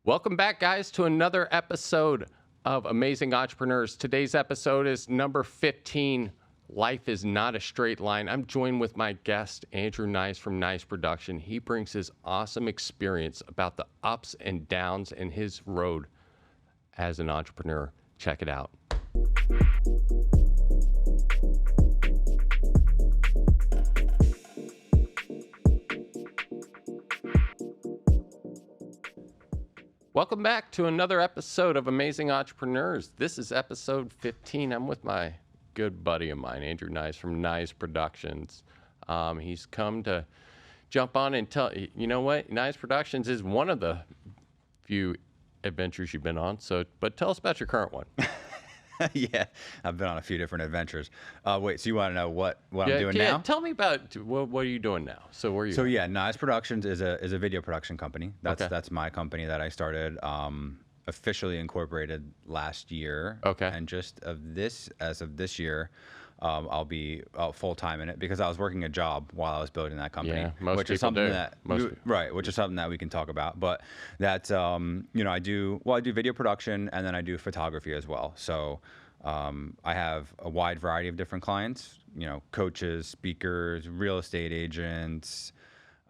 Welcome back, guys, to another episode of Amazing Entrepreneurs. Today's episode is number 15. Life is not a straight line. I'm joined with my guest, Andrew Nycz from Nycz Production. He brings his awesome experience about the ups and downs in his road as an entrepreneur. Check it out. Welcome back to another episode of Amazing Entrepreneurs. This is episode 15. I'm with my good buddy of mine, Andrew Nycz from Nycz Productions. He's come to jump on and tell, you know what, Nycz Productions is one of the few adventures you've been on. But tell us about your current one. Yeah, I've been on a few different adventures. Wait, so you want to know what I'm doing now? Tell me about what are you doing now? So where are you? So yeah, Nycz Productions is a video production company. That's my company that I started, officially incorporated last year. Okay. And as of this year, I'll be full time in it because I was working a job while I was building that company. Yeah, which is something which is something that we can talk about. But that's I do video production and then I do photography as well. So I have a wide variety of different clients, coaches, speakers, real estate agents.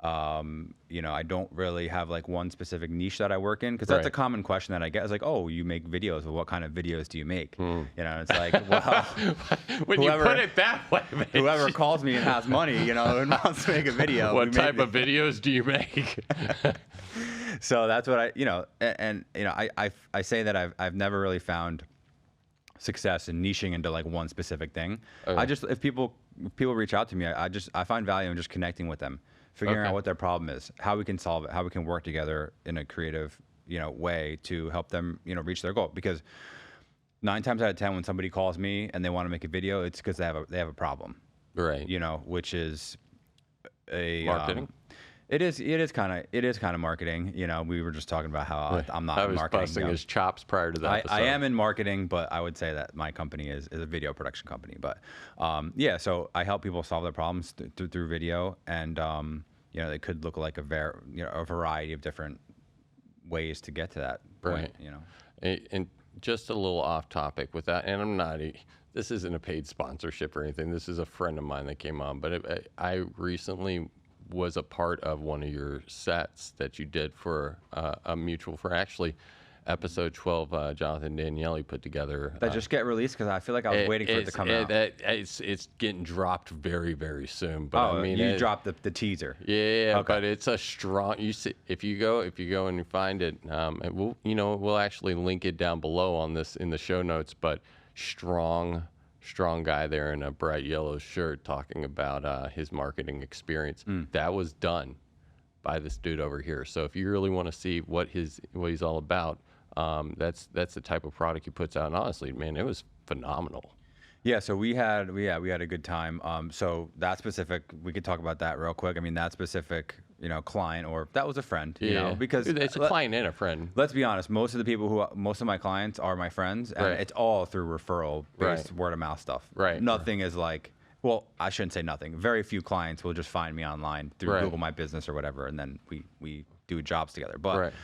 I don't really have like one specific niche that I work in because that's a common question that I get. It's like, oh, you make videos. Well, what kind of videos do you make? It's like, well, when you put it that way, man. Whoever calls me and has money, and wants to make a video. What type of videos do you make? So that's what I say that I've never really found success in niching into like one specific thing. Okay. If people reach out to me, I find value in just connecting with them. Figuring out what their problem is, how we can solve it, how we can work together in a creative, way to help them, reach their goal. Because 9 times out of 10, when somebody calls me and they want to make a video, it's because they have a problem, right? Which is a marketing. It is kind of marketing. We were just talking about how I'm not in marketing. I was busting his chops prior to that. I am in marketing, but I would say that my company is a video production company. But so I help people solve their problems through video, and they could look like a variety of different ways to get to that point. And just a little off topic with that, and I'm not. This isn't a paid sponsorship or anything. This is a friend of mine that came on, but I recently was a part of one of your sets that you did for a mutual friend. Actually, episode 12, Jonathan Daniele put together. That just get released because I feel like I was waiting for it to come out. It's getting dropped very, very soon. But you dropped the teaser. Yeah, okay. But it's a strong. You see, if you go and you find it, we'll actually link it down below on this in the show notes. But strong guy there in a bright yellow shirt talking about his marketing experience. That was done by this dude over here. So if you really want to see what he's all about, that's the type of product he puts out. And honestly, man, it was phenomenal. Yeah, so we had a good time. So that specific, we could talk about that real quick. I mean, that specific, client, or that was a friend, because it's a client and a friend. Let's be honest. Most of my clients are my friends, and it's all through referral-based word of mouth stuff. Right. Nothing is like, well, I shouldn't say nothing. Very few clients will just find me online through Google My Business or whatever, and then we do jobs together. But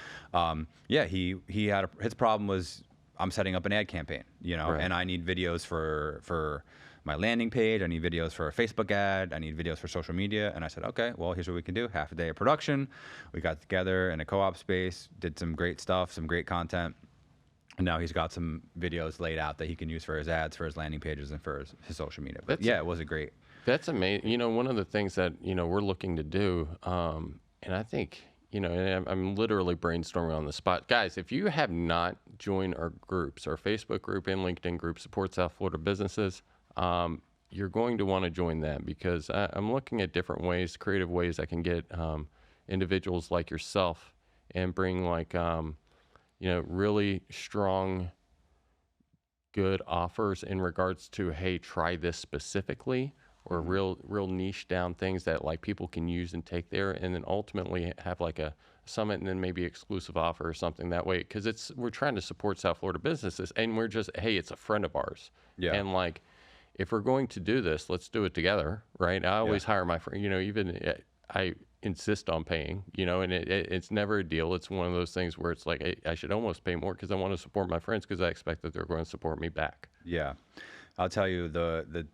his problem was, I'm setting up an ad campaign, and I need videos for my landing page. I need videos for a Facebook ad. I need videos for social media. And I said, okay, well, here's what we can do. Half a day of production. We got together in a co-op space, did some great stuff, some great content. And now he's got some videos laid out that he can use for his ads, for his landing pages, and for his social media. But it was a great. That's amazing. One of the things that, we're looking to do, and I think, and I'm literally brainstorming on the spot. Guys, if you have not joined our groups, our Facebook group and LinkedIn group, Support South Florida Businesses, you're going to want to join that because I'm looking at different ways, creative ways I can get individuals like yourself and bring really strong, good offers in regards to, hey, try this specifically, or real niche down things that like people can use and take there, and then ultimately have like a summit and then maybe exclusive offer or something that way. Because we're trying to support South Florida businesses, and we're just, hey, it's a friend of ours. Yeah. And like, if we're going to do this, let's do it together, right? I always hire my friend. Even insist on paying, and it's never a deal. It's one of those things where it's like, I should almost pay more because I want to support my friends because I expect that they're going to support me back. Yeah. I'll tell you the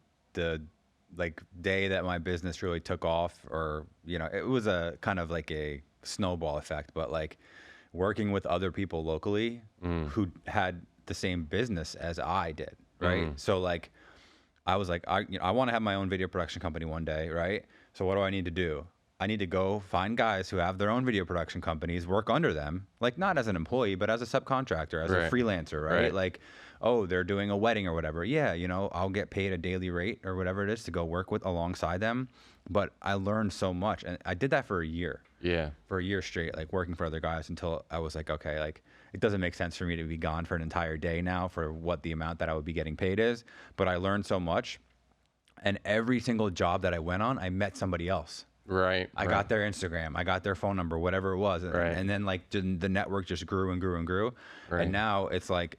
like day that my business really took off, or, it was a kind of like a snowball effect, but like working with other people locally who had the same business as I did. Right. So like, I was like, I want to have my own video production company one day. Right. So what do I need to do? I need to go find guys who have their own video production companies, work under them, like not as an employee, but as a subcontractor, as a freelancer, right? Like, oh, they're doing a wedding or whatever. Yeah, I'll get paid a daily rate or whatever it is to go work with alongside them. But I learned so much, and I did that for a year. Yeah. For a year straight, like working for other guys until I was like, okay, like it doesn't make sense for me to be gone for an entire day now for what the amount that I would be getting paid is. But I learned so much, and every single job that I went on, I met somebody else. Right. I got their Instagram, I got their phone number, whatever it was. And then like the network just grew and grew and grew. Right. And now it's like,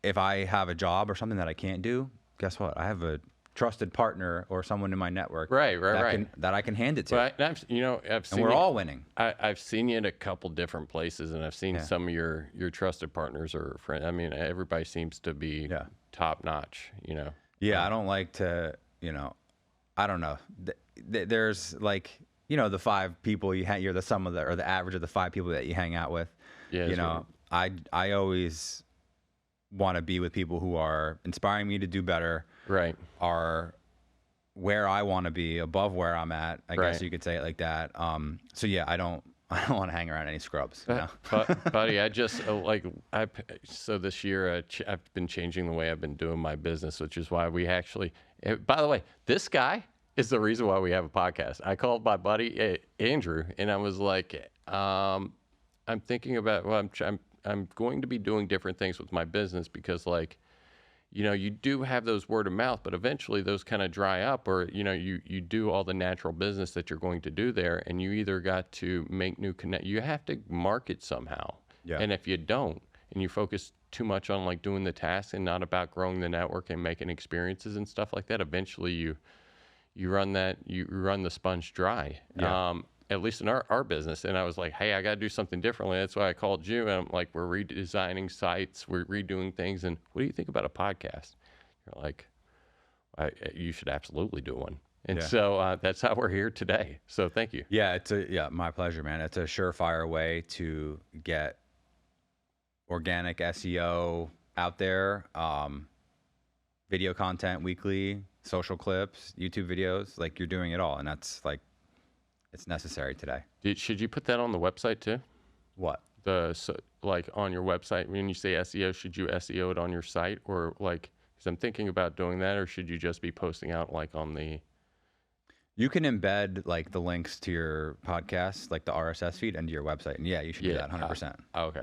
if I have a job or something that I can't do, guess what? I have a trusted partner or someone in my network. That I can hand it to. But I've seen and we're all winning. I've seen you in a couple different places, and I've seen some of your trusted partners or friends. I mean, everybody seems to be top notch, Yeah. I don't like to, I don't know. There's like, the 5 people you're the sum of or the average of the 5 people that you hang out with. Yeah. I always want to be with people who are inspiring me to do better. Right. Are where I want to be, above where I'm at. I guess you could say it like that. So yeah, I don't want to hang around any scrubs. Buddy, I just so this year I've been changing the way I've been doing my business, which is why we actually. By the way, this guy is the reason why we have a podcast. I called my buddy Andrew, and I was like, I'm thinking about. Well, I'm going to be doing different things with my business because, like, you do have those word of mouth, but eventually those kind of dry up, or you do all the natural business that you're going to do there, and you either got to make new connect. You have to market somehow, and if you don't, and you focus too much on like doing the tasks and not about growing the network and making experiences and stuff like that, eventually you run the sponge dry. At least in our business. And I was like, hey, I got to do something differently. That's why I called you. And I'm like, we're redesigning sites, we're redoing things. And what do you think about a podcast? You're like, you should absolutely do one. And so that's how we're here today. So thank you. Yeah, my pleasure, man. It's a surefire way to get organic SEO out there, video content weekly, social clips, YouTube videos. Like, you're doing it all. And that's like, it's necessary today. Should you put that on the website too? What? Like on your website, when you say SEO, should you SEO it on your site, or like, because I'm thinking about doing that, or should you just be posting out like on the? You can embed like the links to your podcast, like the RSS feed, into your website, and you should do that 100%. Okay.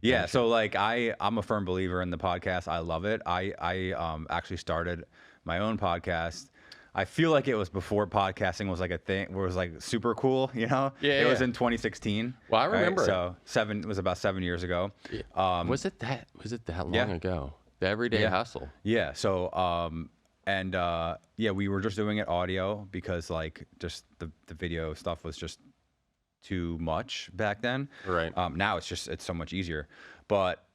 Yeah. So like I'm a firm believer in the podcast. I love it. I actually started my own podcast. I feel like it was before podcasting was like a thing, where it was like super cool, It was in 2016. Well, I remember. Right? So it was about 7 years ago. Was it that long ago? The Everyday Hustle. Yeah. So we were just doing it audio because like just the video stuff was just too much back then. Right. Now it's so much easier. But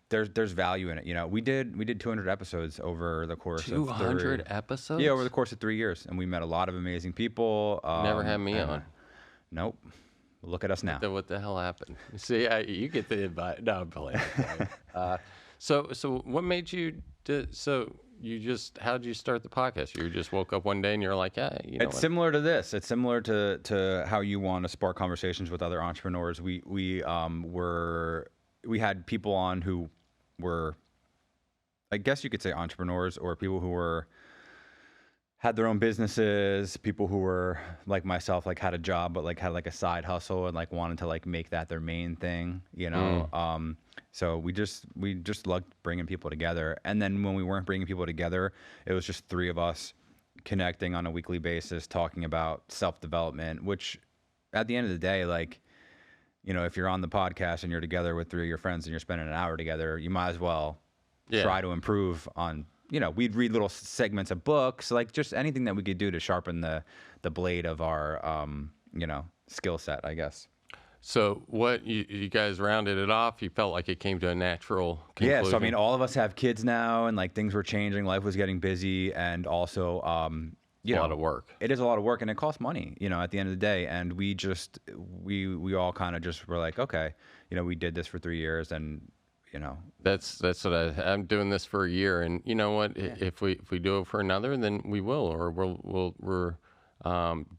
there's value in it. We did 200 episodes over the course of 200 episodes? Yeah, over the course of 3 years, and we met a lot of amazing people. Never had me on. Nope. Look at us now. What the hell happened? See, you get the invite. No, I'm playing. So what made you? How did you start the podcast? You just woke up one day and you're like, It's similar to this. It's similar to how you want to spark conversations with other entrepreneurs. We had people on who were, I guess you could say, entrepreneurs, or people who had their own businesses, people who were like myself, like had a job, but like had like a side hustle and like wanted to like make that their main thing, So we just loved bringing people together. And then when we weren't bringing people together, it was just 3 of us connecting on a weekly basis, talking about self-development, which at the end of the day, like, if you're on the podcast and you're together with 3 of your friends and you're spending an hour together, you might as well try to improve on we'd read little segments of books, like just anything that we could do to sharpen the blade of our, skill set, I guess. So what you guys rounded it off? You felt like it came to a natural conclusion? Yeah, so I mean, all of us have kids now, and like things were changing, life was getting busy, and also, a lot of work. It is a lot of work, and it costs money, at the end of the day. And we we all kind of just were like, okay, we did this for 3 years, and That's what I'm doing this for a year, and you know what? Yeah. If we do it for another, then we will, or we're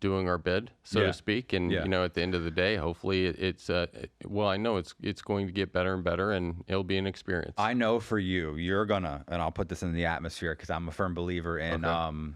doing our bid, so to speak. And at the end of the day, hopefully it's I know it's going to get better and better, and it'll be an experience. I know for you're gonna, and I'll put this in the atmosphere because I'm a firm believer in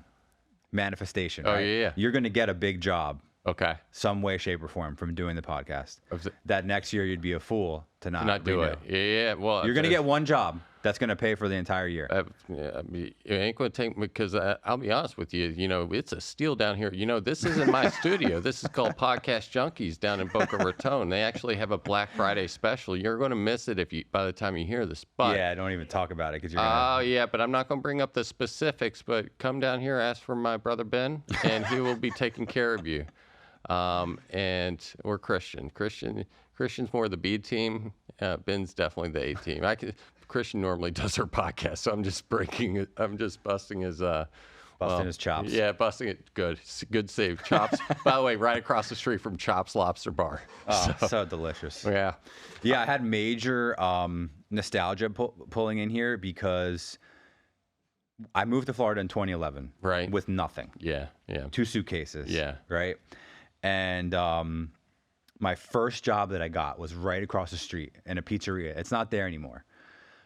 manifestation. Oh right? yeah. You're gonna get a big job. Okay. Some way, shape, or form from doing the podcast. That next year you'd be a fool to not do it. Yeah. Well, you're gonna get one job that's gonna pay for the entire year. It ain't gonna take, because I'll be honest with you. It's a steal down here. This isn't my studio. This is called Podcast Junkies down in Boca Raton. They actually have a Black Friday special. You're gonna miss it by the time you hear this. But yeah, don't even talk about it because you're. Oh yeah, but I'm not gonna bring up the specifics. But come down here, ask for my brother Ben, and he will be taking care of you. Or Christian. Christian's more the B team. Ben's definitely the A team. Christian normally does her podcast, so I'm just busting his his chops. Yeah, busting it. Good save. Chops. By the way, right across the street from Chops Lobster Bar. Oh, so delicious. Yeah. Yeah, I had major nostalgia pulling in here because I moved to Florida in 2011. Right. With nothing. Yeah. 2 suitcases. Yeah. Right. And my first job that I got was right across the street in a pizzeria. It's not there anymore.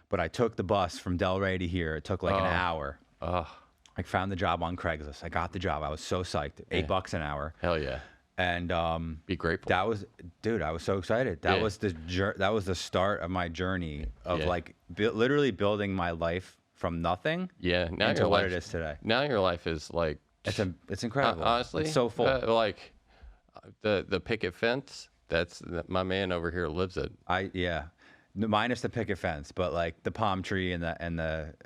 But I took the bus from Delray to here. It took like an hour. I found the job on Craigslist. I got the job. I was so psyched. $8 an hour. Hell yeah. And be grateful. That was, dude, I was so excited. That was the start of my journey of like literally building my life from nothing. Yeah. Now into what it is today. Now your life is like, it's incredible. Honestly, it's so full. Like the picket fence. That's my man over here lives it. Minus the picket fence, but like the palm tree and the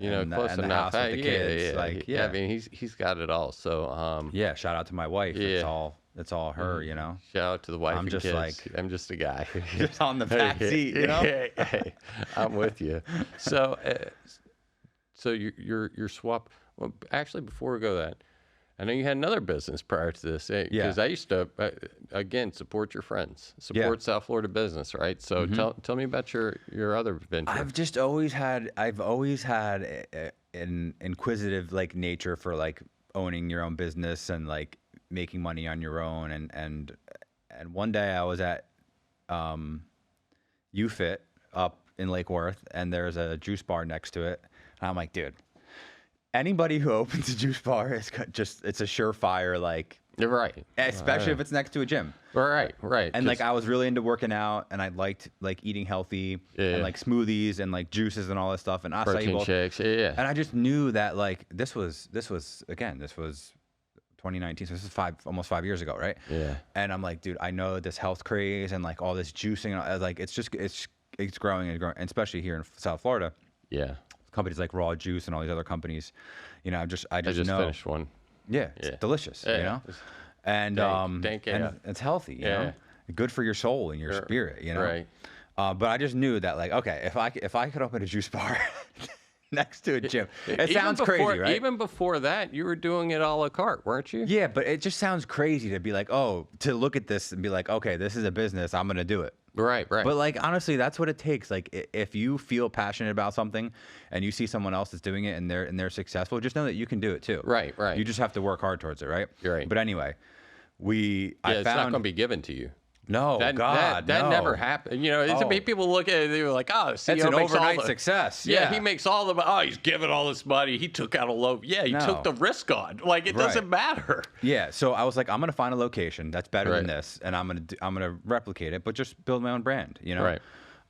close the enough. house with the kids. I mean, he's got it all. So shout out to my wife. Yeah. It's all her. Shout out to the wife. I'm and just kids. like I'm just a guy, just on the back seat. Hey, I'm with you. So your swap. Well, actually, before we go that, I know you had another business prior to this, because I used to, again, support your friends, support South Florida business, right? So tell me about your other venture. I've always had an inquisitive like nature for like owning your own business and like making money on your own. And one day I was at UFit up in Lake Worth, and there's a juice bar next to it. And I'm like, dude, anybody who opens a juice bar is it's a surefire, like, you're right. Especially if it's next to a gym. Right. And like I was really into working out, and I liked like eating healthy and like smoothies and like juices and all that stuff and acai protein shakes. Yeah. And I just knew that like this was 2019, so this is almost 5 years ago, right? Yeah. And I'm like, dude, I know this health craze and like all this juicing, like it's growing and growing, and especially here in South Florida. Yeah. Companies like Raw Juice and all these other companies, I just know. Finished one. Yeah, it's delicious, and and it's healthy, you know, good for your soul and your spirit, Right. But I just knew that, like, okay, if I could open a juice bar next to a gym, it sounds crazy, right? Even before that, you were doing it a la carte, weren't you? Yeah, but it just sounds crazy to be like, to look at this and be like, okay, this is a business, I'm gonna do it. Right. But like, honestly, that's what it takes. Like, if you feel passionate about something and you see someone else is doing it and they're successful, just know that you can do it too. Right. You just have to work hard towards it, right? You're right. But anyway, it's not going to be given to you. No, that never happened. People look at it, they were like, "Oh, CEO it's an makes overnight all the success." Yeah, he makes all the. Oh, he's giving all this money. He took out a loan. Yeah, he took the risk on. Like, it doesn't matter. Yeah. So I was like, I'm gonna find a location that's better than this, and I'm gonna replicate it, but just build my own brand. Right.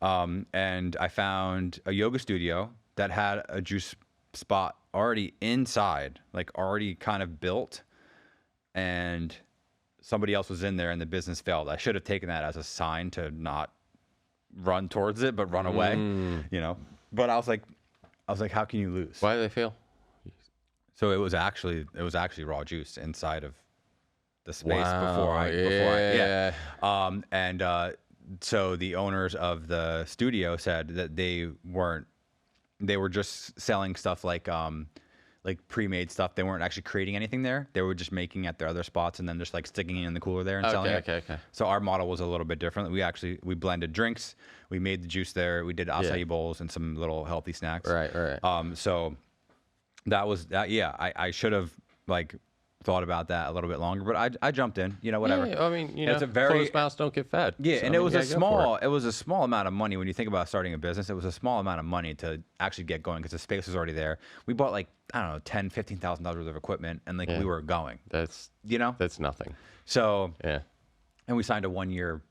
And I found a yoga studio that had a juice spot already inside, like already kind of built, and somebody else was in there and the business failed. I should have taken that as a sign to not run towards it, but run away, But I was like, how can you lose? Why did they fail? So it was actually raw juice inside of the space Wow, so the owners of the studio said that they were just selling stuff like pre-made stuff. They weren't actually creating anything there. They were just making at their other spots and then just like sticking it in the cooler there and selling it. Okay. So our model was a little bit different. We blended drinks. We made the juice there. We did acai bowls and some little healthy snacks. Right. So that was that. Yeah, I should have like thought about that a little bit longer, but I jumped in. Whatever. Yeah, I mean, it's a very closed mouths don't get fed. Yeah, So, and I it mean, was yeah, it was a small amount of money when you think about starting a business. It was a small amount of money to actually get going because the space was already there. We bought like I don't know, $10,000-$15,000 worth of equipment, and like we were going. That's that's nothing. So Yeah, and we signed a 1-year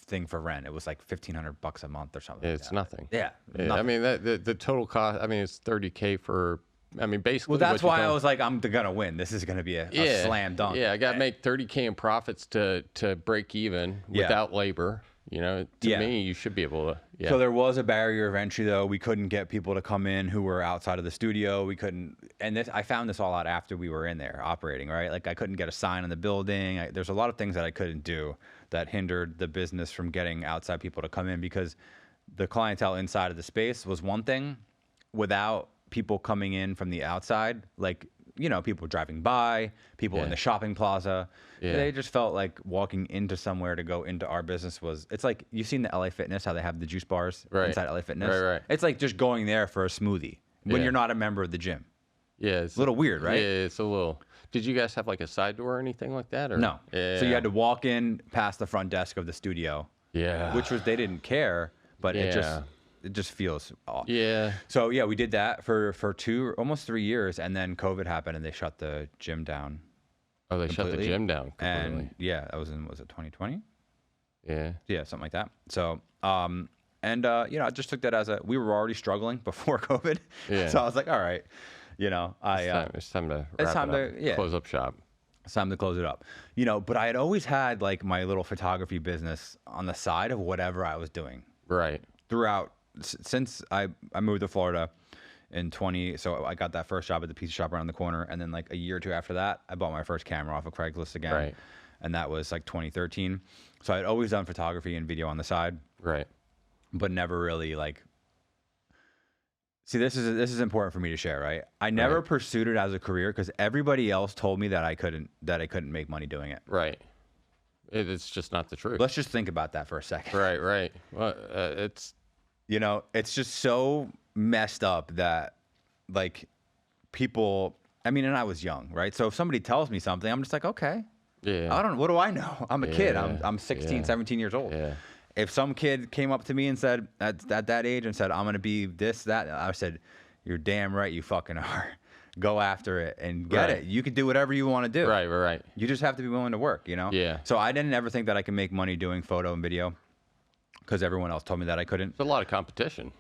thing for rent. It was like $1,500 a month or something. it's nothing. Yeah, Yeah, nothing. I mean the total cost. I mean it's $30K for. I mean basically. Well, that's what why you I was like, I'm gonna win. This is gonna be a slam dunk. Yeah, I got to make $30K in profits to break even without labor. To me, you should be able to. Yeah. So there was a barrier of entry, though. We couldn't get people to come in who were outside of the studio. We couldn't, and I found this all out after we were in there operating, right? Like I couldn't get a sign on the building. There's a lot of things that I couldn't do that hindered the business from getting outside people to come in because the clientele inside of the space was one thing. Without people coming in from the outside, like people driving by, people in the shopping plaza. Yeah. They just felt like walking into somewhere to go into our business it's like, you've seen the LA Fitness, how they have the juice bars inside LA Fitness? Right. It's like just going there for a smoothie when you're not a member of the gym. Yeah. It's a little weird, right? Yeah, it's a little. Did you guys have like a side door or anything like that? Or? No. Yeah. So you had to walk in past the front desk of the studio. Yeah. Which was, they didn't care, but it just feels off. Yeah. So yeah, we did that for almost 3 years, and then COVID happened and they shut the gym down. Oh, they shut the completely. gym down completely. And yeah, that was it 2020? Yeah. Yeah, something like that. So, I just took that as we were already struggling before COVID. Yeah. So I was like, all right, It's time to wrap time it up. to Close up shop. it's time to close it up. But I had always had like my little photography business on the side of whatever I was doing. Right. Throughout, since I moved to Florida in so I got that first job at the pizza shop around the corner, and then like a year or two after that, I bought my first camera off of Craigslist again. Right. And that was like 2013. So I'd always done photography and video on the side. Right. But never really like. See, this is important for me to share, right? I never pursued it as a career because everybody else told me that I couldn't make money doing it. Right. It's just not the truth. Let's just think about that for a second. Right. Well, it's it's just so messed up that like people. I mean, and I was young, right? So if somebody tells me something, I'm just like, okay. Yeah. What do I know? I'm a kid. I'm 16, 17 years old. Yeah. If some kid came up to me and said at that age and said, I'm going to be this, that, I said, you're damn right you fucking are. Go after it and get it. You can do whatever you want to do. Right. You just have to be willing to work, Yeah. So I didn't ever think that I could make money doing photo and video because everyone else told me that I couldn't. It's a lot of competition.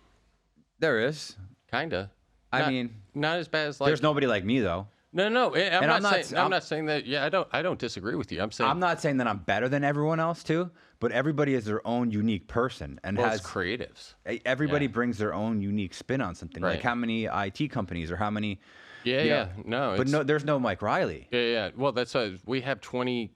There is. Kinda. I mean, not as bad as like. there's nobody like me though. No. I'm not saying that. Yeah, I don't disagree with you. I'm saying. I'm not saying that I'm better than everyone else too, but everybody is their own unique person and has creatives. Everybody brings their own unique spin on something. Right. Like how many IT companies or how many. No. But no, there's no Mike Riley. Yeah. Well, that's we have 20.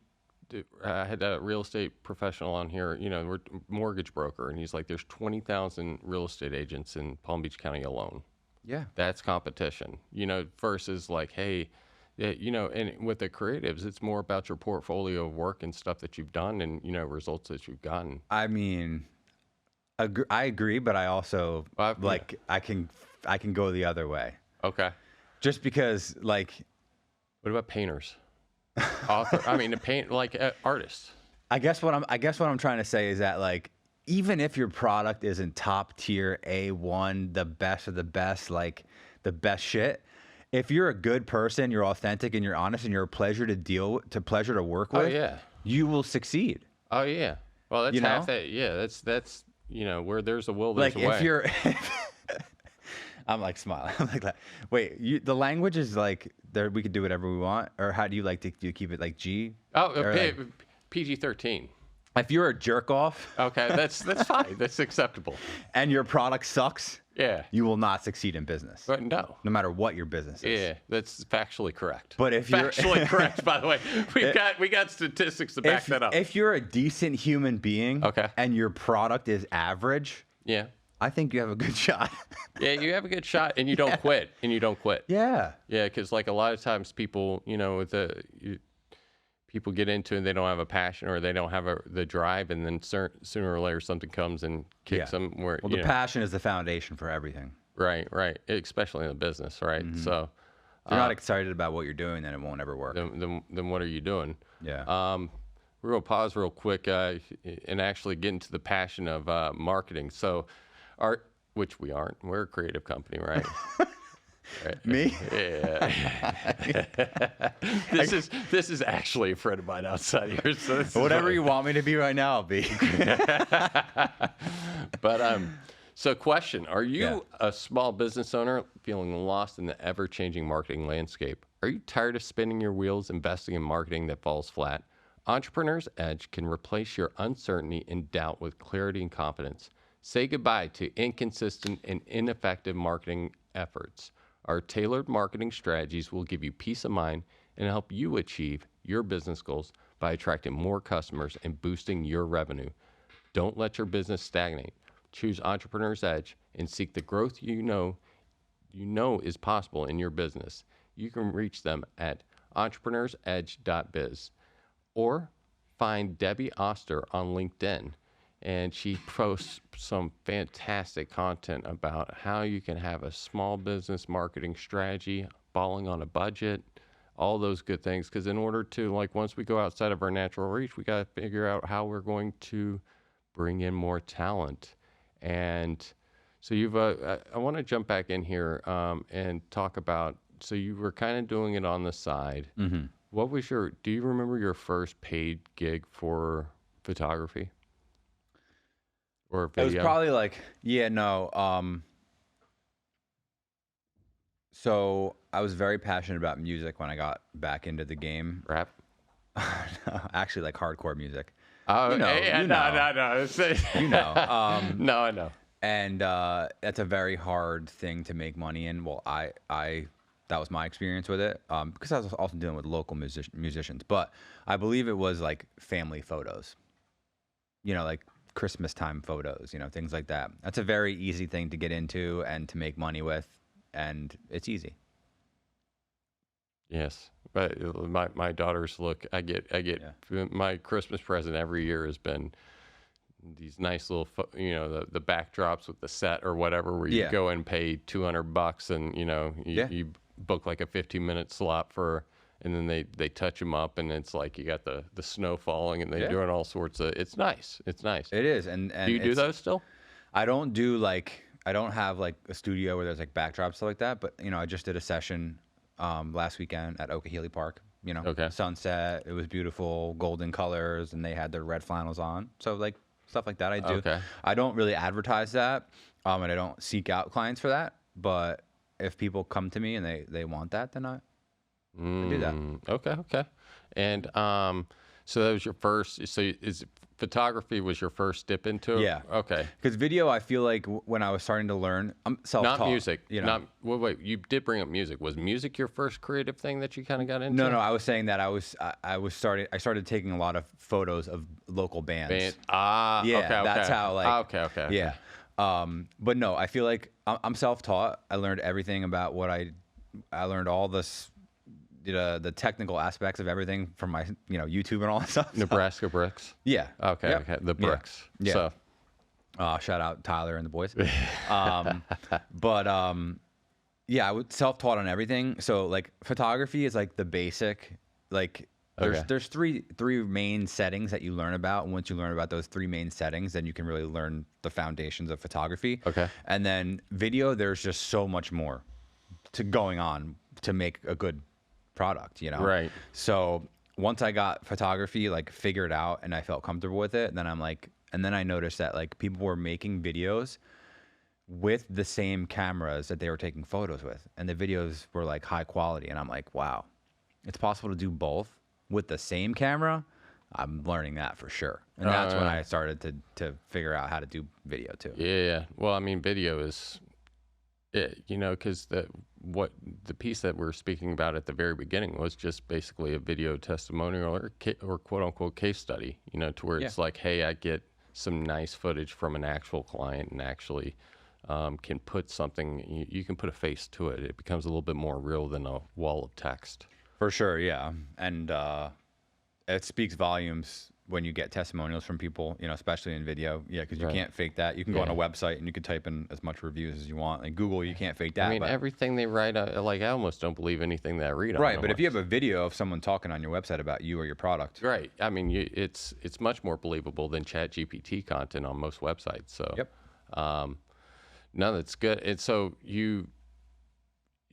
I had a real estate professional on here. We're mortgage broker, and he's like, "There's 20,000 real estate agents in Palm Beach County alone." Yeah. That's competition. Versus like, hey, and with the creatives, it's more about your portfolio of work and stuff that you've done, and results that you've gotten. I mean, I agree, but I also I can go the other way. Okay. Just because, like, what about painters? Author. I mean, artists. I guess what I'm trying to say is that like, even if your product isn't top tier A1, the best of the best, like the best shit, if you're a good person, you're authentic and you're honest and you're a pleasure to work with, you will succeed. Oh yeah. Well, that's half that. Yeah, that's where there's a will, there's a way. Like if you're. I'm like smiling. I'm like that. Wait, the language is like there. We could do whatever we want, or how do you like to keep it like G? Oh, PG-13. If you're a jerk off Okay, that's fine. That's acceptable. and your product sucks, Yeah. you will not succeed in business. But no. No matter what your business is. Yeah, that's factually correct. But if you're factually correct, by the way, we got statistics to back that up. If you're a decent human being, Okay. and your product is average, Yeah. I think you have a good shot. Yeah, you have a good shot, and you don't quit, Yeah. Yeah, because like a lot of times people, people get into it and they don't have a passion or they don't have the drive, and then sooner or later something comes and kicks them where. Well, the passion is the foundation for everything. Right, especially in the business, right? Mm-hmm. So. If you're not excited about what you're doing, then it won't ever work. Then what are you doing? Yeah. We're going to pause real quick and actually get into the passion of marketing. So, which we aren't. We're a creative company, right? Right. Me? Yeah. This is actually a friend of mine outside here. So Whatever you want me to be right now, I'll be. But so question, are you a small business owner feeling lost in the ever-changing marketing landscape? Are you tired of spinning your wheels investing in marketing that falls flat? Entrepreneur's Edge can replace your uncertainty and doubt with clarity and confidence. Say goodbye to inconsistent and ineffective marketing efforts. Our tailored marketing strategies will give you peace of mind and help you achieve your business goals by attracting more customers and boosting your revenue. Don't let your business stagnate. Choose Entrepreneur's Edge and seek the growth you know is possible in your business. You can reach them at entrepreneursedge.biz or find Debbie Oster on LinkedIn, and she posts some fantastic content about how you can have a small business marketing strategy, balling on a budget, all those good things. Because in order to, once we go outside of our natural reach, we got to figure out how we're going to bring in more talent. And so I want to jump back in here and talk about, so you were kind of doing it on the side. Mm-hmm. Do you remember your first paid gig for photography? Or video? It was probably so I was very passionate about music when I got back into the game. Rap? Actually, hardcore music. Oh, you know. No. You know. No, I know. And that's a very hard thing to make money in. Well, that was my experience with it because I was also dealing with local musicians. But I believe it was family photos, Christmas time photos, things like that. That's a very easy thing to get into and to make money with, and it's easy. Yes, but my daughter's look. I get my Christmas present every year has been these nice little, the backdrops with the set or whatever, where you go and pay $200 and you book a 15-minute slot and then they touch them up, and it's you got the snow falling, and they're doing all sorts of. It's nice. It's nice. It is, and do you do those still? I don't do I don't have a studio where there's backdrops stuff like that, but I just did a session last weekend at Okehilly Park. Okay. Sunset. It was beautiful, golden colors, and they had their red flannels on. So stuff like that I do. Okay. I don't really advertise that, and I don't seek out clients for that. But if people come to me and they want that, then I do that. Okay. And so that was your first. So photography was your first dip into it? Yeah. Okay. Because video, I feel when I was starting to learn, I'm self-taught. Not music. Wait. You did bring up music. Was music your first creative thing that you kind of got into? No. I was saying that I started taking a lot of photos of local bands. Yeah. Okay. That's how Okay. Yeah. But no, I feel I'm self-taught. I learned everything about what I learned all this. The technical aspects of everything from my YouTube and all that stuff. Nebraska bricks. Yeah. Okay. Yep. Okay. The bricks. Yeah. So. Shout out Tyler and the boys. Yeah, I was self-taught on everything. So photography is the basic. There's three main settings that you learn about, and once you learn about those three main settings, then you can really learn the foundations of photography. Okay. And then video, there's just so much more going on to make a good product, Right. So once I got photography figured out and I felt comfortable with it, then and then I noticed that people were making videos with the same cameras that they were taking photos with, and the videos were high quality, and I'm wow, it's possible to do both with the same camera. I'm learning that for sure. And that's when I started to figure out how to do video too. Yeah. Well, I mean, video is, because the piece that we're speaking about at the very beginning was just basically a video testimonial or quote unquote case study, to where it's like, hey, I get some nice footage from an actual client and actually can put something, you can put a face to it. It becomes a little bit more real than a wall of text. For sure, yeah. And it speaks volumes when you get testimonials from people, especially in video. Yeah, because you can't fake that. You can go on a website and you can type in as much reviews as you want. Like Google, you can't fake that. I mean, everything they write, I almost don't believe anything that I read. Right, but if you have a video of someone talking on your website about you or your product. Right. I mean, it's much more believable than ChatGPT content on most websites. So, no, that's good. And so you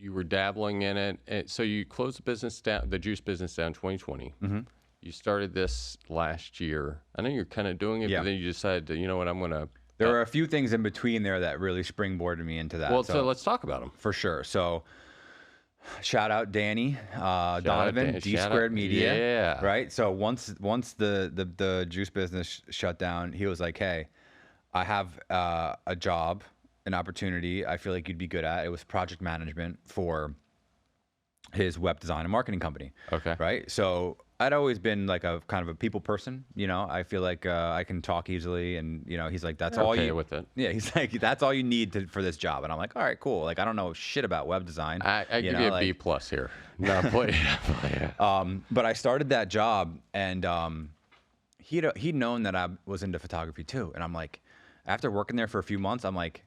were dabbling in it. And so you closed the business down, the juice business down in 2020. Mm-hmm. You started this last year. I know you're kind of doing it, but then you decided to, you know what, I'm going to... There were a few things in between there that really springboarded me into that. Well, so let's talk about them. For sure. So shout out Danny, Donovan, D Squared Media. Yeah. Right? So once the juice business shut down, he was like, hey, I have a job, an opportunity I feel like you'd be good at. It was project management for his web design and marketing company. Okay. Right? So I'd always been like a kind of a people person, I feel like I can talk easily, and he's like, that's all you with it. Yeah, he's like, that's all you need for this job, and I'm like, all right, cool. Like I don't know shit about web design. I give you a B+ here. No, play. But I started that job, and he'd known that I was into photography too, and I'm like, after working there for a few months, I'm like,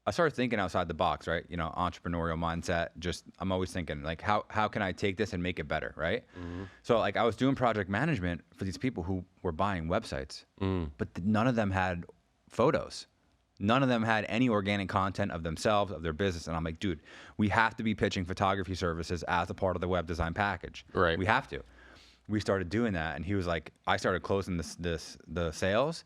I started thinking outside the box, right? Entrepreneurial mindset. Just, I'm always thinking like, how can I take this and make it better, right? Mm-hmm. So like I was doing project management for these people who were buying websites, but none of them had photos. None of them had any organic content of themselves, of their business. And I'm like, dude, we have to be pitching photography services as a part of the web design package. Right. We have to. We started doing that, and he was like, I started closing the sales.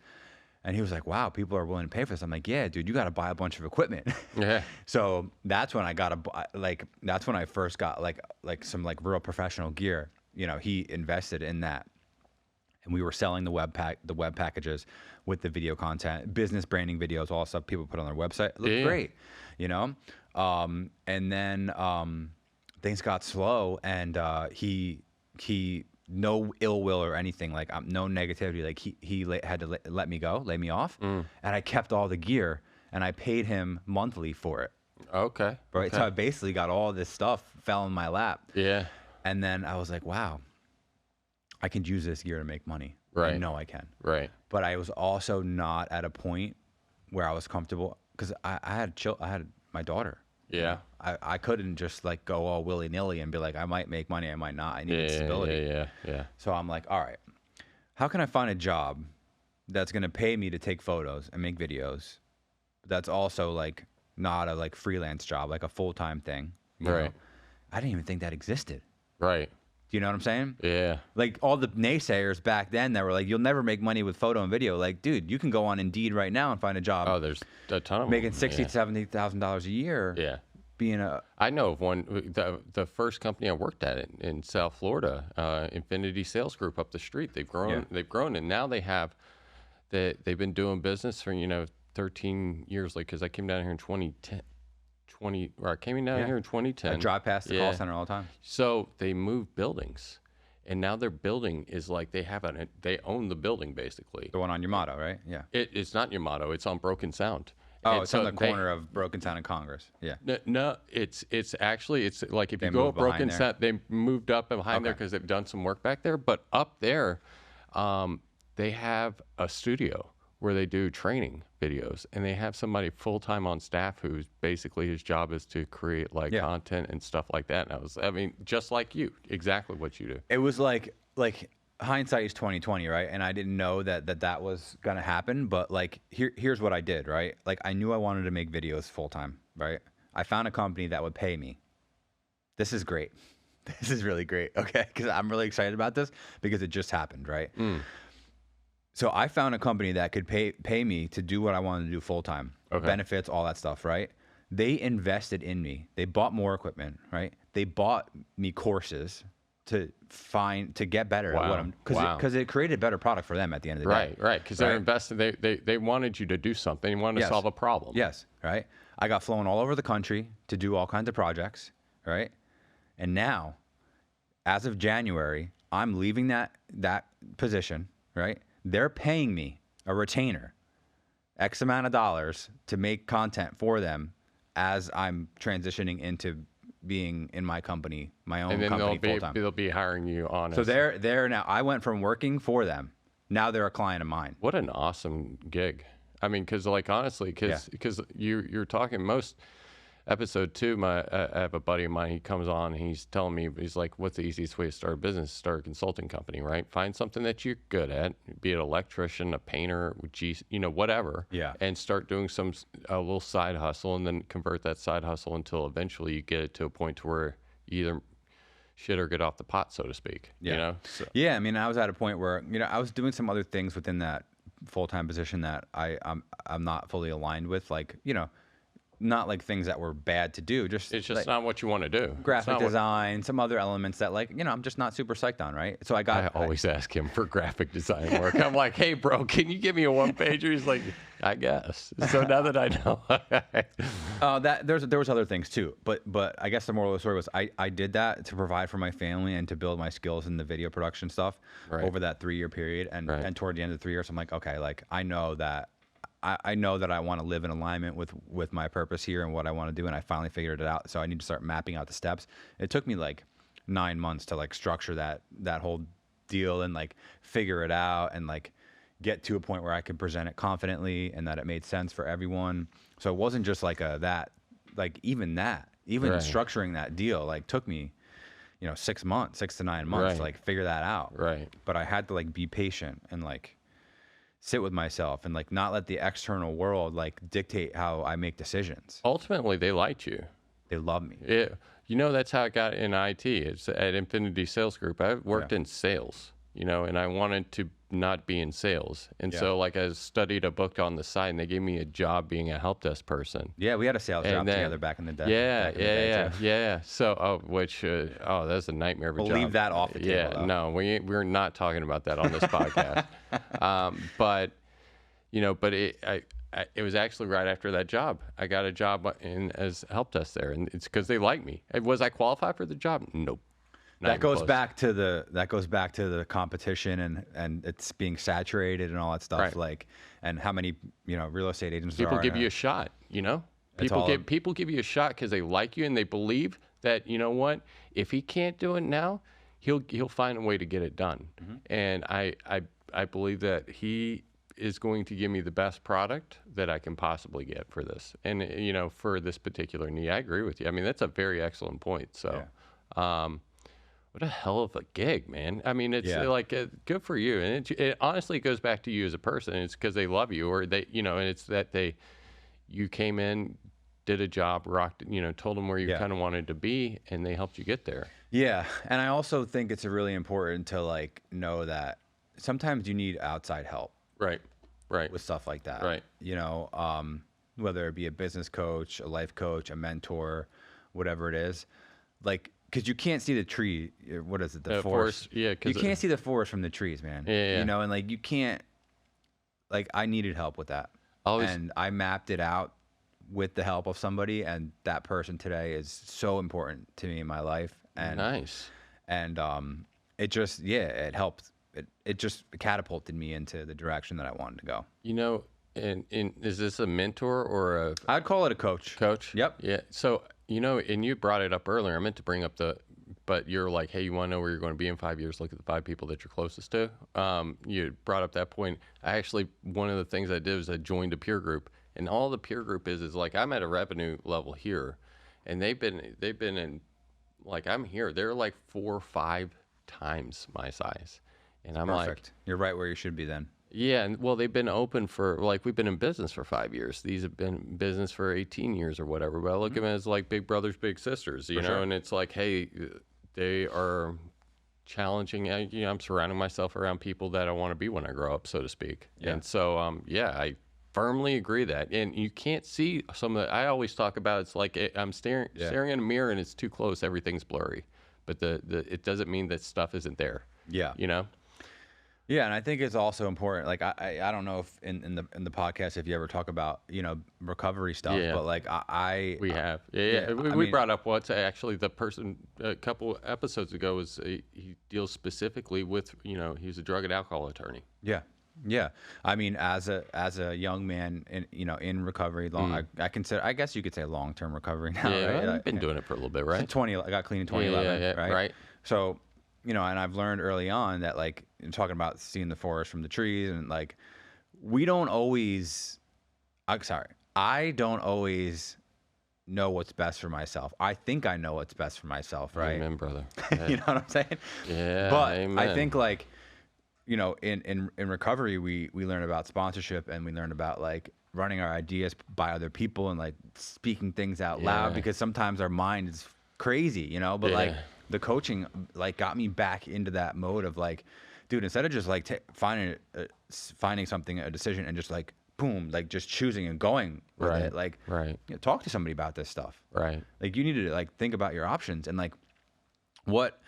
And he was like, wow, people are willing to pay for this. I'm like, yeah, dude, you got to buy a bunch of equipment. Yeah. So that's when I that's when I first got like some like real professional gear. He invested in that. And we were selling the web packages with the video content, business branding videos, all stuff people put on their website. It looked great, and then things got slow, and he no ill will or anything, like no negativity. Like he had to let me go, lay me off, and I kept all the gear, and I paid him monthly for it. Okay. Right. Okay. So I basically got all this stuff fell in my lap. Yeah. And then I was like, wow, I can use this gear to make money. Right. I know I can. Right. But I was also not at a point where I was comfortable, because I had my daughter. Yeah. I couldn't just like go all willy-nilly and be like, I might make money, I might not. I need stability. Yeah. So I'm like, all right, how can I find a job that's going to pay me to take photos and make videos, but that's also like not a like freelance job, like a full-time thing. You know? I didn't even think that existed. Right. Do you know what I'm saying? Yeah. Like all the naysayers back then that were like, you'll never make money with photo and video. Like, dude, you can go on Indeed right now and find a job. Oh, there's a ton of making them. $60,000 to $70,000 a year. Yeah. I know of one, the first company I worked at in South Florida, Infinity Sales Group up the street. They've grown, and now they've been doing business for 13 years. Like, because I came down here in 2010. I came down here in 2010. I drive past the call center all the time. So they moved buildings, and now their building is like they own the building basically. The one on Yamato, right? Yeah. It's not Yamato. It's on Broken Sound. Oh, and it's on the corner of Broken Sound and Congress. Yeah. No, it's actually like if you go up Broken Sound, they moved up behind there because they've done some work back there. But up there, they have a studio where they do training videos, and they have somebody full time on staff who's basically his job is to create content and stuff like that. And I mean, just like you, exactly what you do. It was like hindsight is 20/20, right? And I didn't know that was gonna happen, but like here's what I did, right? Like I knew I wanted to make videos full time, right? I found a company that would pay me. This is great. This is really great, okay? Because I'm really excited about this because it just happened, right? So I found a company that could pay me to do what I wanted to do full time, benefits, all that stuff, right? They invested in me. They bought more equipment, right? They bought me courses to get better at what I'm, because it created a better product for them at the end of the day. Right. Because they're investing. They wanted you to do something. They wanted to solve a problem. Yes. Right. I got flown all over the country to do all kinds of projects. Right. And now, as of January, I'm leaving that position. Right. They're paying me a retainer, X amount of dollars to make content for them as I'm transitioning into being in my company, my own company full time. They'll be hiring you on. So they're now. I went from working for them. Now they're a client of mine. What an awesome gig. I mean, because like honestly, because you're talking most. Episode 2, I have a buddy of mine. He comes on. And he's telling me, he's like, "What's the easiest way to start a business? Start a consulting company, right? Find something that you're good at, be it an electrician, a painter, whatever. Yeah. And start doing a little side hustle, and then convert that side hustle until eventually you get it to a point to where you either shit or get off the pot, so to speak. Yeah. You know? So. Yeah. I mean, I was at a point where I was doing some other things within that full-time position that I'm not fully aligned with, like not like things that were bad to do. It's just like, not what you want to do. Graphic design, some other elements that I'm just not super psyched on, right? So I always ask him for graphic design work. I'm like, hey, bro, can you give me a one-pager? He's like, I guess. So now that I know. There was other things too. But I guess the moral of the story was I did that to provide for my family and to build my skills in the video production stuff over that 3-year period. And toward the end of the 3 years, I'm like, okay, like I know that I want to live in alignment with my purpose here and what I want to do, and I finally figured it out. So I need to start mapping out the steps. It took me like 9 months to like structure that whole deal and like figure it out and like get to a point where I could present it confidently and that it made sense for everyone. So it wasn't just like even structuring that deal like took me 6 to 9 months to like figure that out. Right. But I had to like be patient and like sit with myself and like not let the external world like dictate how I make decisions. Ultimately, they liked you. They love me. Yeah. That's how I got in IT. It's at Infinity Sales Group. I worked in sales, and I wanted to not be in sales. And so like I studied a book on the side and they gave me a job being a help desk person. Yeah, we had a sales job together back in the day. Yeah. So, that's a nightmare of a job. We'll leave that off the table. Yeah, though. no, we're not talking about that on this podcast. But it was actually right after that job. I got a job as help desk there, and it's because they like me. Was I qualified for the job? Nope. That goes back to the competition and it's being saturated and all that stuff. Like, and how many real estate agents people give you a shot. People give you a shot because they like you and they believe that if he can't do it now, he'll find a way to get it done. Mm-hmm. And I believe that he is going to give me the best product that I can possibly get for this. And for this particular need, I agree with you. I mean, that's a very excellent point. So. Yeah. What a hell of a gig, man. I mean, it's like good for you. And it honestly goes back to you as a person. It's because they love you or and it's that you came in, did a job, rocked, told them where you kind of wanted to be and they helped you get there. Yeah. And I also think it's really important to like know that sometimes you need outside help. Right. With stuff like that. Right. Whether it be a business coach, a life coach, a mentor, whatever it is, like, because you can't see the tree. What is it? The forest. Yeah. You can't see the forest from the trees, man. Yeah. And like you can't. Like I needed help with that, and I mapped it out with the help of somebody, and that person today is so important to me in my life. And nice. And it just it helped. It just catapulted me into the direction that I wanted to go. And is this a mentor or a? I'd call it a coach. Coach. Yep. Yeah. So. And you brought it up earlier. I meant to bring up but you're like, hey, you want to know where you're going to be in 5 years? Look at the 5 people that you're closest to. You brought up that point. One of the things I did was I joined a peer group, and all the peer group is like I'm at a revenue level here, and they've been in, like I'm here. They're like 4 or 5 times my size, and I'm Perfect. Like, you're right where you should be then. Yeah, and well, they've been open for we've been in business for 5 years. These have been in business for 18 years or whatever. But I look at them as like big brothers, big sisters, you know. Sure. And it's like, hey, they are challenging. I'm surrounding myself around people that I want to be when I grow up, so to speak. Yeah. And so, I firmly agree that. And you can't see some of the. I always talk about it's like I'm staring in a mirror and it's too close. Everything's blurry. but it doesn't mean that stuff isn't there. Yeah. You know? Yeah, and I think it's also important. Like I don't know if in the podcast if you ever talk about recovery stuff, but like we have we brought up what's actually the person a couple episodes ago was he deals specifically with he's a drug and alcohol attorney. Yeah. I mean, as a young man in recovery, I guess you could say long-term recovery now. Yeah, right? You've been doing it for a little bit, right? I got clean in 2011, yeah, right? So. And I've learned early on that, like, talking about seeing the forest from the trees, and like, I don't always know what's best for myself. I think I know what's best for myself, right? Amen, brother. You know what I'm saying? Yeah. But amen. I think, like, in recovery, we learn about sponsorship, and we learn about like running our ideas by other people and like speaking things out loud, because sometimes our mind is crazy, but like. The coaching like got me back into that mode of like, dude, instead of just like finding something, a decision, and just like boom, like just choosing and going with it, like talk to somebody about this stuff. Right. Like you need to like think about your options, and like what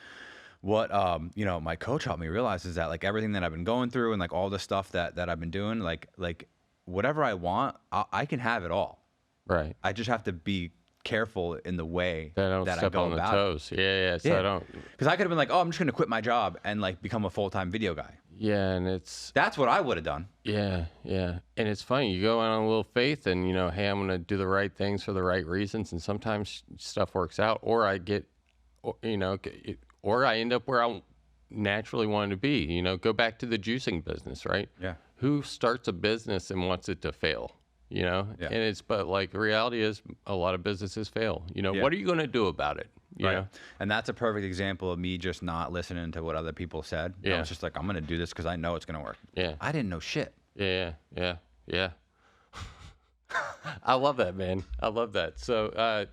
my coach helped me realize is that like everything that I've been going through and like all the stuff that I've been doing, like whatever I want, I can have it all. Right. I just have to be careful in the way that I don't step on the toes. Yeah. So I don't, because I could have been like, oh, I'm just gonna quit my job and like become a full-time video guy. Yeah, and that's what I would have done. Yeah, and it's funny. You go on a little faith, and hey, I'm gonna do the right things for the right reasons, and sometimes stuff works out, or I get, or I end up where I naturally wanted to be. Go back to the juicing business, right? Yeah. Who starts a business and wants it to fail? And but like the reality is a lot of businesses fail. What are you going to do about it? You know? And that's a perfect example of me just not listening to what other people said. I was just like, I'm going to do this because I know it's going to work. Yeah. I didn't know shit. Yeah. I love that, man. I love that. So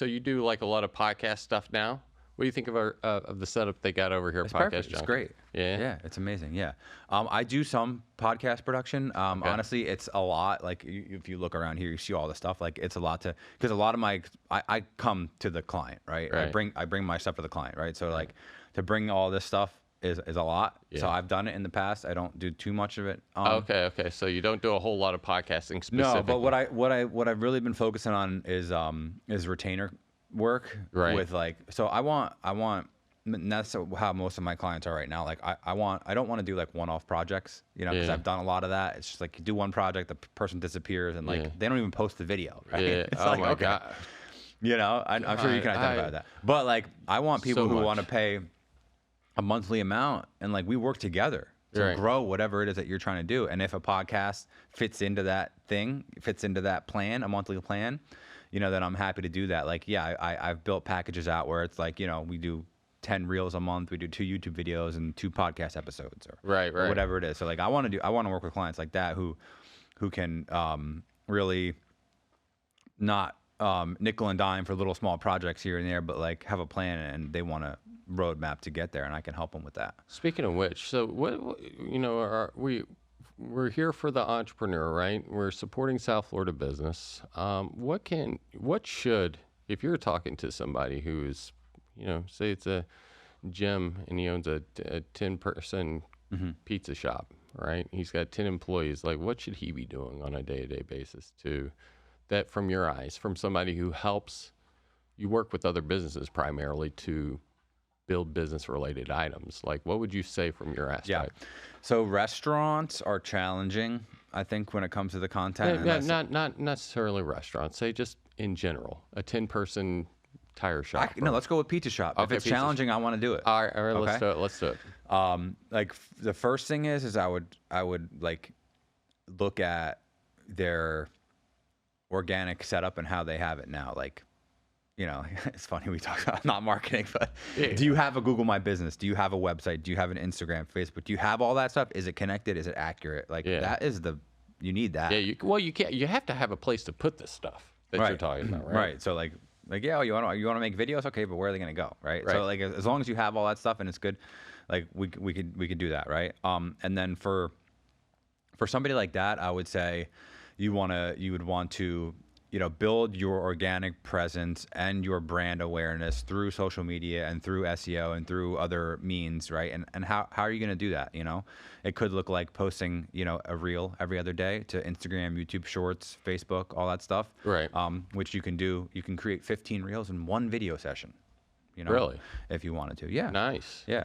you do like a lot of podcast stuff now? What do you think of of the setup they got over here at Podcast Junkie? It's great. Yeah, it's amazing. Yeah. I do some podcast production. Okay. Honestly, it's a lot. Like if you look around here, you see all the stuff. Like it's a lot because a lot of I come to the client, right? I bring my stuff to the client, right? So like to bring all this stuff is a lot. Yeah. So I've done it in the past. I don't do too much of it. Okay. So you don't do a whole lot of podcasting specifically. No, but what I've really been focusing on is retainer work with like, so I want, and that's how most of my clients are right now. Like I don't want to do like one-off projects, because I've done a lot of that. It's just like you do one project, the person disappears, and like they don't even post the video, right? Yeah. It's oh like, my God. I'm sure you can identify with that. But like I want people who want to pay a monthly amount, and like we work together to grow whatever it is that you're trying to do. And if a podcast fits into that plan, a monthly plan, then I'm happy to do that. Like, I've built packages out where it's like, we do 10 reels a month, we do 2 YouTube videos and 2 podcast episodes, or whatever it is. So like, I want to work with clients like that who can really not nickel and dime for little small projects here and there, but like have a plan, and they want a roadmap to get there, and I can help them with that. Speaking of which, so what we're here for the entrepreneur, right? We're supporting South Florida business. What should, if you're talking to somebody who is, say it's a Jim and he owns a 10-person pizza shop, right? He's got 10 employees. Like, what should he be doing on a day-to-day basis that from your eyes, from somebody who helps you work with other businesses primarily to build business-related items? Like, what would you say from your aspect? Yeah. So restaurants are challenging, I think, when it comes to the content. Not necessarily restaurants. Say just in general, a 10-person tire shop. Let's go with pizza shop. Okay, if it's challenging, I want to do it. All right, okay? Let's do it. Like the first thing is I would like look at their organic setup and how they have it now. Like, it's funny we talk about not marketing, but do you have a Google My Business? Do you have a website? Do you have an Instagram, Facebook? Do you have all that stuff? Is it connected? Is it accurate? Like that is you need that. Yeah. You have to have a place to put this stuff that you're talking about, right? Right. So like, you want to make videos? Okay, but where are they going to go? Right. So like, as long as you have all that stuff and it's good, like we could do that. Right. And then for somebody like that, I would say you would want to, build your organic presence and your brand awareness through social media and through SEO and through other means, right? And how are you going to do that? It could look like posting, a reel every other day to Instagram, YouTube Shorts, Facebook, all that stuff. Right. Which you can do. You can create 15 reels in one video session. Really? If you wanted to. Yeah. Nice. Yeah.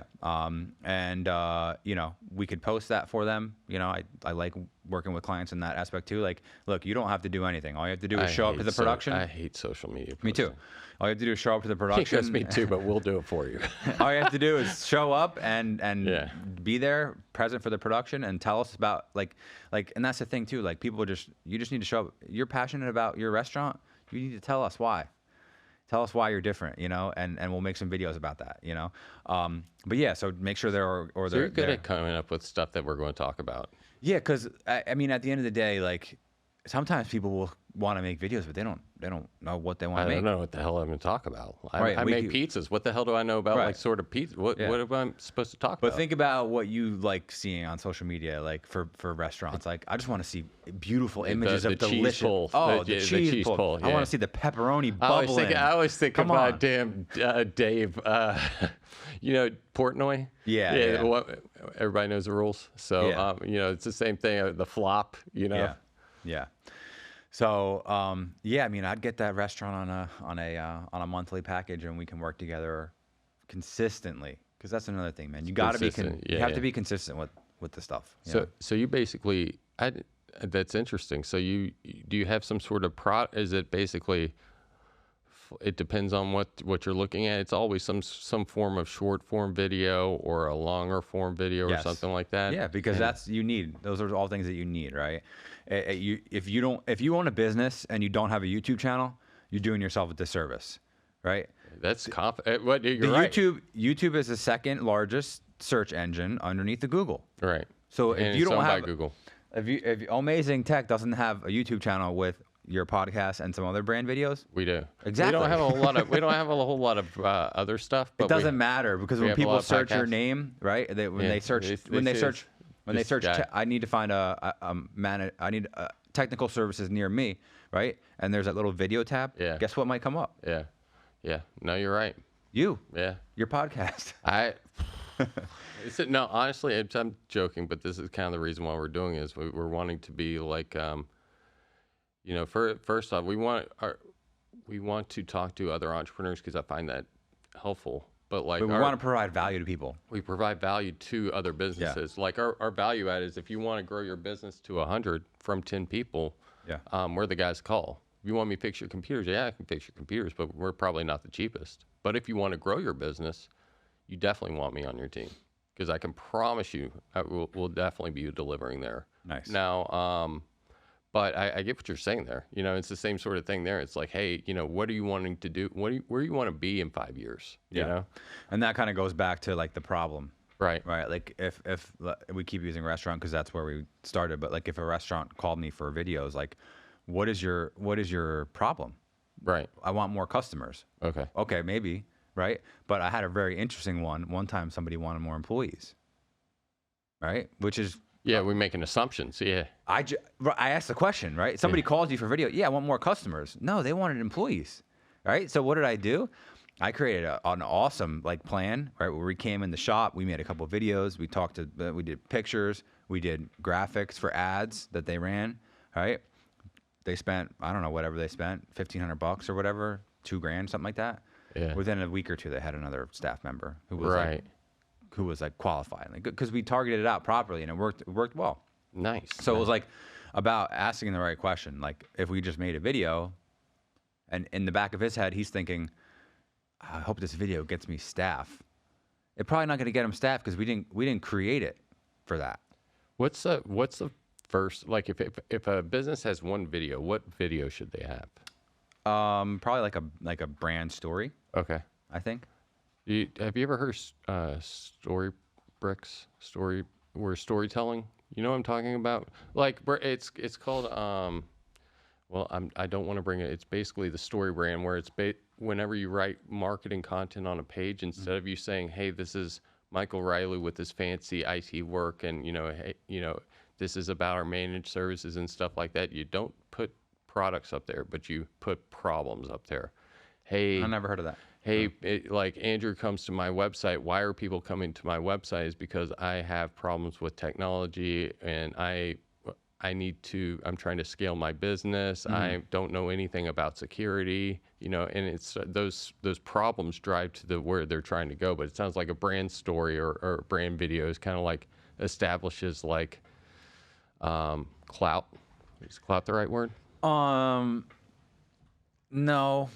We could post that for them. I like working with clients in that aspect too. Like, look, you don't have to do anything. All you have to do is show up to the production. I hate social media posting. Me too. All you have to do is show up to the production. Yes, me too, but we'll do it for you. All you have to do is show up and Yeah. be there, present for the production, and tell us about like, and that's the thing too. Like, you just need to show up. You're passionate about your restaurant. You need to tell us why. Tell us why you're different, and we'll make some videos about that, But yeah, so make sure So you're good at coming up with stuff that we're going to talk about. Yeah, because I mean, at the end of the day, like, sometimes people will want to make videos, but they don't know what they want to make. I don't know what the hell I'm going to talk about. Right, I make pizzas. What the hell do I know about like sort of pizza? What am I supposed to talk about? But think about what you like seeing on social media, like for restaurants. Like, I just want to see beautiful images of delicious. Cheese pull. Oh, the cheese pull. Yeah. I want to see the pepperoni bubbling. I always think about damn Dave. Portnoy. Yeah. Everybody knows the rules. So it's the same thing. The flop. Yeah. So I mean, I'd get that restaurant on a monthly package, and we can work together consistently. Because that's another thing, man. You got to be you have to be consistent with the stuff. So you basically, that's interesting. So do you have some sort of Is it basically? It depends on what you're looking at. It's always some form of short form video or a longer form video or something like that. Yeah, because those are all things that you need, right? If you own a business and you don't have a YouTube channel, you're doing yourself a disservice, right? That's what you're right. YouTube is the second largest search engine underneath the Google. Right. So if you don't have Google, if OHMazing Tech doesn't have a YouTube channel with your podcast and some other brand videos, we do. Exactly. We don't have a whole lot of other stuff. But it doesn't matter because when people search your name, right? When they search, I need to find I need technical services near me, right? And there's that little video tab. Yeah. Guess what might come up? Yeah. No, you're right. Your podcast. No, honestly, I'm joking, but this is kind of the reason why we're doing it is we're wanting to be like. First off, we want to talk to other entrepreneurs because I find that helpful. But we want to provide value to people. We provide value to other businesses. Yeah. Like our value add is if you want to grow your business to 100 from 10 people, we're the guys to call. If you want me to fix your computers, I can fix your computers, but we're probably not the cheapest. But if you want to grow your business, you definitely want me on your team because I can promise you we'll definitely be delivering there. Nice. Now, but I get what you're saying there. It's the same sort of thing there. It's like, hey, what are you wanting to do? Where do you want to be in 5 years? You know? And that kind of goes back to like the problem. Right. Like if we keep using restaurant because that's where we started, but like if a restaurant called me for videos, like what is your problem? Right. I want more customers. Okay, maybe, right? But I had a very interesting one. One time somebody wanted more employees. Right? Which is we're making assumptions. Yeah. I asked the question, right? Somebody calls you for video. Yeah, I want more customers. No, they wanted employees, right? So what did I do? I created an awesome plan, right? Where we came in the shop, we made a couple of videos, we did pictures, we did graphics for ads that they ran, right? They spent, I don't know, whatever they spent, $1,500 or whatever, $2,000, something like that. Yeah. Within a week or two, they had another staff member who was who was qualified, because we targeted it out properly and it worked well. Nice. So it was about asking the right question. Like if we just made a video, and in the back of his head he's thinking, I hope this video gets me staff. It's probably not going to get him staff because we didn't create it for that. What's the first, if a business has one video, what video should they have? Probably like a brand story. Okay. I think. Have you ever heard story bricks? Or storytelling? You know what I'm talking about? Like it's called I don't want to bring it. It's basically the story brand where it's whenever you write marketing content on a page, instead of you saying, "Hey, this is Michael Riley with his fancy IT work," and hey, this is about our managed services and stuff like that. You don't put products up there, but you put problems up there. Hey, I never heard of that. hey, like Andrew comes to my website. Why are people coming to my website? Is because I have problems with technology and I'm trying to scale my business. I don't know anything about security, and it's those problems drive to where they're trying to go. But it sounds like a brand story or brand video is kind of like establishes like clout. Is clout the right word? No,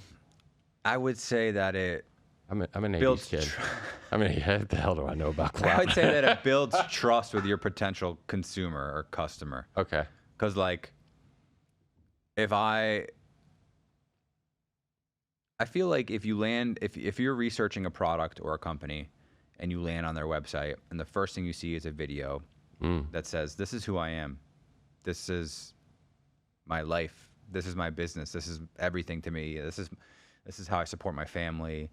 I would say that it I'm an 80s builds kid. What the hell do I know about clout? I would say that it builds trust with your potential consumer or customer. Okay. Because like, I feel like if you're researching a product or a company and you land on their website and the first thing you see is a video that says, this is who I am. This is my life. This is my business. This is everything to me. This is how I support my family.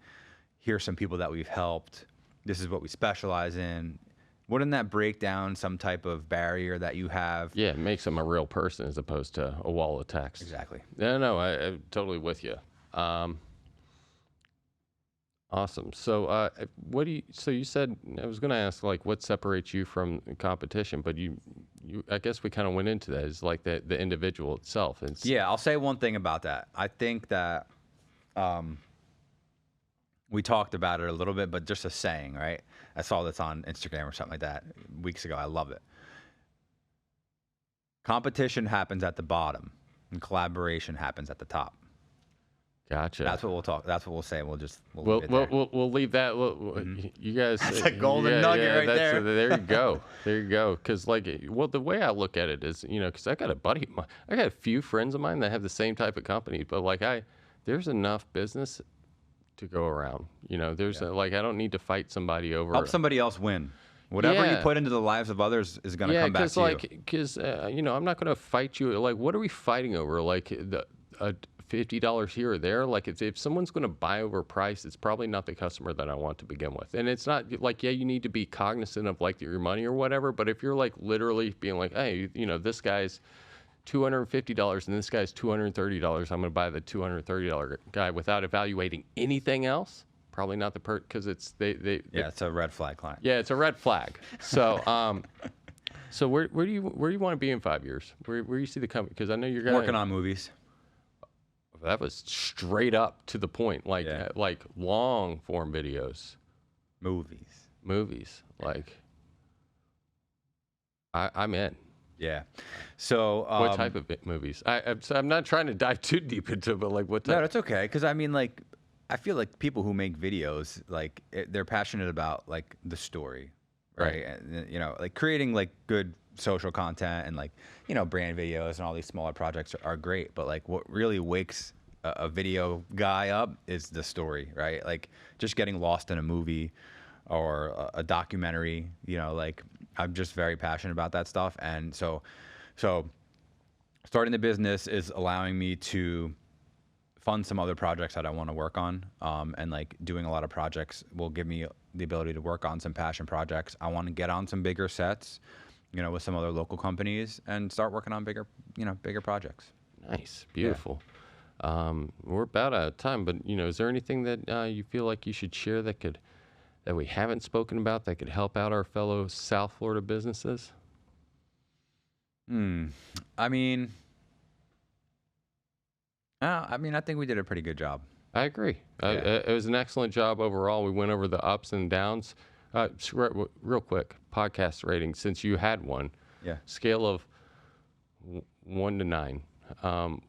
Here's some people that we've helped. This is what we specialize in. Wouldn't that break down some type of barrier that you have? Yeah, it makes them a real person as opposed to a wall of text. Exactly. No, I'm totally with you. Awesome. So, so you said, I was going to ask, like, what separates you from competition, but I guess we kind of went into that. It's like the individual itself. Yeah, I'll say one thing about that. I think that we talked about it a little bit, but just a saying, right? I saw this on Instagram or something like that weeks ago. I love it. Competition happens at the bottom, and collaboration happens at the top. Gotcha. That's what we'll talk. That's what we'll say. We'll leave that. You guys. That's a golden nugget right there. There you go. There you go. Because the way I look at it is, because I got a few friends of mine that have the same type of company, but there's enough business to go around. There's I don't need to fight somebody over. Help somebody else win. Whatever you put into the lives of others is going to come back to you. Because I'm not going to fight you. What are we fighting over? $50 here or there. If someone's going to buy over price, it's probably not the customer that I want to begin with. And it's not you need to be cognizant of your money or whatever. But if you're literally being hey, this guy's $250 and this guy's $230, I'm going to buy the $230 guy without evaluating anything else. Probably not the because it's it's a red flag client. Yeah, it's a red flag. So so where do you want to be in 5 years? Where you see the company? Because I know you're working on movies. That was straight up to the point, like long form videos, movies. I'm in. Yeah. So what type of movies? I'm not trying to dive too deep into it, but what type? No, that's okay. Because I feel like people who make videos, they're passionate about the story, right? And creating good social content and brand videos and all these smaller projects are great, but what really wakes a video guy up is the story, right? Just getting lost in a movie or a documentary, I'm just very passionate about that stuff. And so starting the business is allowing me to fund some other projects that I want to work on, and doing a lot of projects will give me the ability to work on some passion projects. I want to get on some bigger sets, with some other local companies and start working on bigger projects. Nice. Beautiful. Yeah. We're about out of time, but is there anything that you feel like you should share that we haven't spoken about that could help out our fellow South Florida businesses? I think we did a pretty good job. I agree. It was an excellent job overall. We went over the ups and downs. Real quick, podcast rating, since you had one. Yeah. Scale of 1 to 9.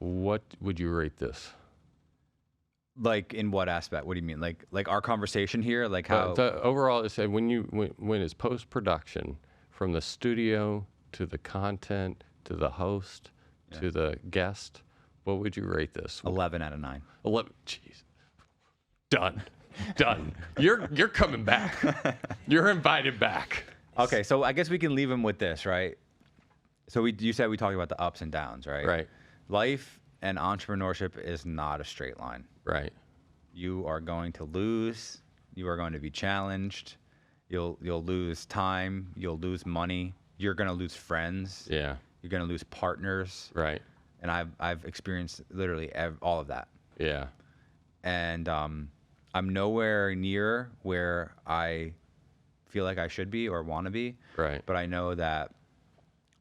What would you rate this? In what aspect? What do you mean? Like our conversation here? How? Overall, when it's post-production, from the studio to the content to the host to the guest, what would you rate this? 11 out of 9. 11. Jeez. Done. You're coming back. You're invited back. Okay, so I guess we can leave him with this, right? So you said we talked about the ups and downs, right? Right. Life and entrepreneurship is not a straight line. Right. You are going to lose. You are going to be challenged. You'll lose time. You'll lose money. You're going to lose friends. Yeah. You're going to lose partners. Right. and I've experienced literally all of that. Yeah. And I'm nowhere near where I feel like I should be or want to be. Right. But I know that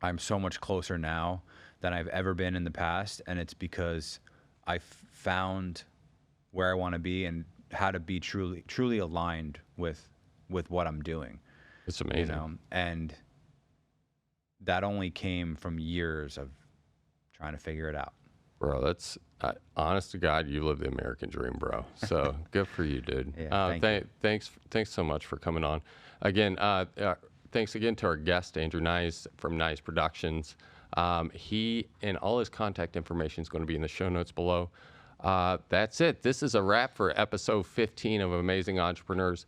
I'm so much closer now than I've ever been in the past, and it's because I found where I want to be and how to be truly aligned with what I'm doing. It's amazing. You know, and that only came from years of trying to figure it out. Bro, that's honest to God, you live the American dream, bro. So good for you, dude. Yeah, Thanks so much for coming on. Again, thanks again to our guest, Andrew Nyes from Nyes Productions. He and all his contact information is going to be in the show notes below. That's it. This is a wrap for episode 15 of Amazing Entrepreneurs.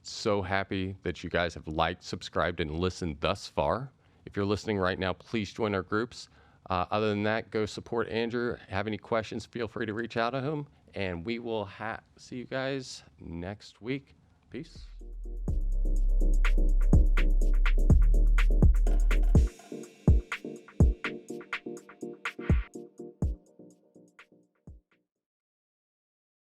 So happy that you guys have liked, subscribed, and listened thus far. If you're listening right now, please join our groups. Other than that, go support Andrew. Have any questions, feel free to reach out to him. And we will see you guys next week. Peace.